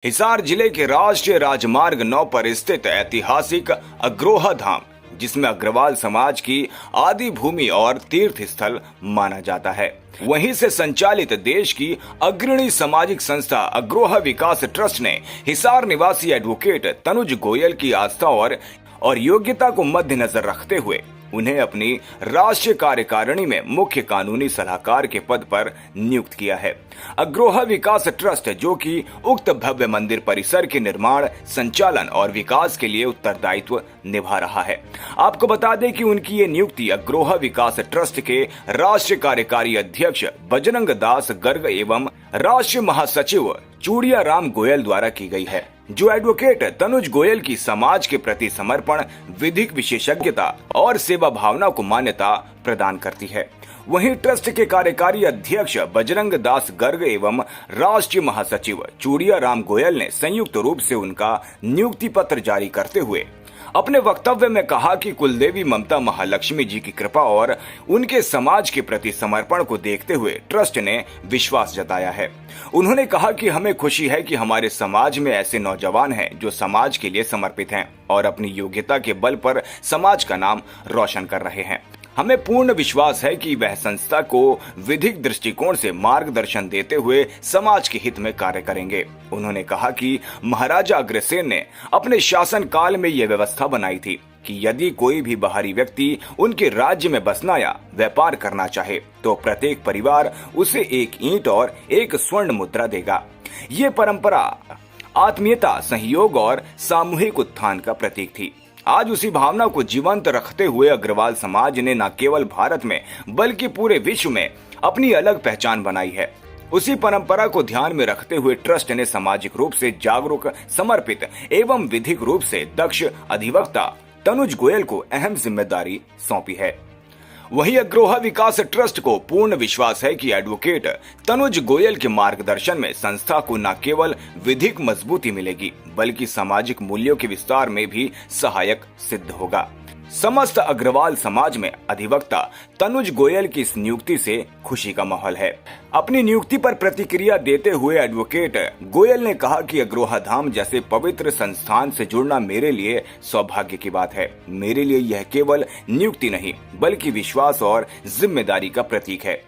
हिसार जिले के राष्ट्रीय राजमार्ग 9 पर स्थित ऐतिहासिक अग्रोहा धाम, जिसमें अग्रवाल समाज की आदि भूमि और तीर्थ स्थल माना जाता है, वहीं से संचालित देश की अग्रणी सामाजिक संस्था अग्रोहा विकास ट्रस्ट ने हिसार निवासी एडवोकेट तनुज गोयल की आस्था और योग्यता को मद्देनजर रखते हुए उन्हें अपनी राष्ट्रीय कार्यकारिणी में मुख्य कानूनी सलाहकार के पद पर नियुक्त किया है। अग्रोहा विकास ट्रस्ट, जो कि उक्त भव्य मंदिर परिसर के निर्माण, संचालन और विकास के लिए उत्तरदायित्व निभा रहा है। आपको बता दें कि उनकी ये नियुक्ति अग्रोहा विकास ट्रस्ट के राष्ट्रीय कार्यकारी अध्यक्ष बजरंग दास गर्ग एवं राष्ट्रीय महासचिव चूड़िया राम गोयल द्वारा की गई है, जो एडवोकेट तनुज गोयल की समाज के प्रति समर्पण, विधिक विशेषज्ञता और सेवा भावना को मान्यता प्रदान करती है। वहीं ट्रस्ट के कार्यकारी अध्यक्ष बजरंग दास गर्ग एवं राष्ट्रीय महासचिव चूड़िया राम गोयल ने संयुक्त रूप से उनका नियुक्ति पत्र जारी करते हुए अपने वक्तव्य में कहा कि कुलदेवी ममता महालक्ष्मी जी की कृपा और उनके समाज के प्रति समर्पण को देखते हुए ट्रस्ट ने विश्वास जताया है। उन्होंने कहा कि हमें खुशी है कि हमारे समाज में ऐसे नौजवान हैं जो समाज के लिए समर्पित हैं और अपनी योग्यता के बल पर समाज का नाम रोशन कर रहे हैं। हमें पूर्ण विश्वास है कि वह संस्था को विधिक दृष्टिकोण से मार्गदर्शन देते हुए समाज के हित में कार्य करेंगे। उन्होंने कहा कि महाराजा अग्रसेन ने अपने शासन काल में यह व्यवस्था बनाई थी कि यदि कोई भी बाहरी व्यक्ति उनके राज्य में बसना या व्यापार करना चाहे तो प्रत्येक परिवार उसे एक ईंट और एक स्वर्ण मुद्रा देगा। ये परंपरा आत्मीयता, सहयोग और सामूहिक उत्थान का प्रतीक थी। आज उसी भावना को जीवंत रखते हुए अग्रवाल समाज ने न केवल भारत में बल्कि पूरे विश्व में अपनी अलग पहचान बनाई है। उसी परंपरा को ध्यान में रखते हुए ट्रस्ट ने सामाजिक रूप से जागरूक, समर्पित एवं विधिक रूप से दक्ष अधिवक्ता तनुज गोयल को अहम जिम्मेदारी सौंपी है। वहीं अग्रोहा विकास ट्रस्ट को पूर्ण विश्वास है कि एडवोकेट तनुज गोयल के मार्गदर्शन में संस्था को न केवल विधिक मजबूती मिलेगी बल्कि सामाजिक मूल्यों के विस्तार में भी सहायक सिद्ध होगा। समस्त अग्रवाल समाज में अधिवक्ता तनुज गोयल की इस नियुक्ति से खुशी का माहौल है। अपनी नियुक्ति पर प्रतिक्रिया देते हुए एडवोकेट गोयल ने कहा कि अग्रोहा धाम जैसे पवित्र संस्थान से जुड़ना मेरे लिए सौभाग्य की बात है। मेरे लिए यह केवल नियुक्ति नहीं बल्कि विश्वास और जिम्मेदारी का प्रतीक है।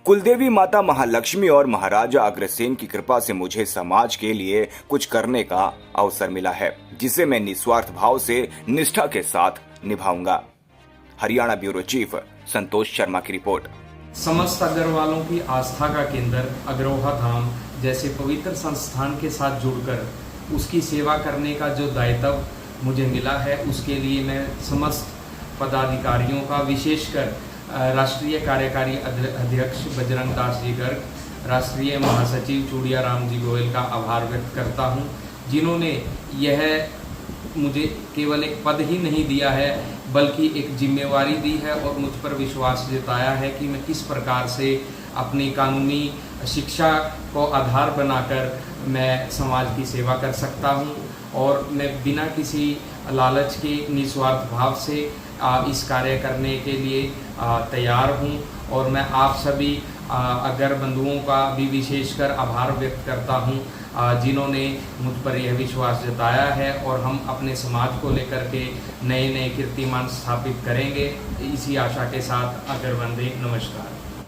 कुलदेवी माता महालक्ष्मी और महाराजा अग्रसेन की कृपा से मुझे समाज के लिए कुछ करने का अवसर मिला है, जिसे मैं निस्वार्थ भाव से निष्ठा के साथ निभाऊंगा। हरियाणा ब्यूरो चीफ संतोष शर्मा की रिपोर्ट। समस्त अग्रवालों की आस्था का केंद्र अग्रोहा धाम जैसे पवित्र संस्थान के साथ जुड़कर उसकी सेवा करने का जो दायित्व मुझे मिला है, उसके लिए मैं समस्त पदाधिकारियों का, विशेषकर राष्ट्रीय कार्यकारी अध्यक्ष बजरंग दास जी गर्ग, राष्ट्रीय महासचिव चूड़िया राम जी गोयल का आभार व्यक्त करता हूं, जिन्होंने यह मुझे केवल एक पद ही नहीं दिया है बल्कि एक जिम्मेवारी दी है और मुझ पर विश्वास जताया है कि मैं किस प्रकार से अपनी कानूनी शिक्षा को आधार बनाकर मैं समाज की सेवा कर सकता हूं और मैं बिना किसी लालच के निस्वार्थ भाव से इस कार्य करने के लिए तैयार हूं और मैं आप सभी अगर बंधुओं का भी विशेषकर आभार व्यक्त करता हूं, जिन्होंने मुझ पर यह विश्वास जताया है और हम अपने समाज को लेकर के नए नए कीर्तिमान स्थापित करेंगे। इसी आशा के साथ अगर वंदे, नमस्कार।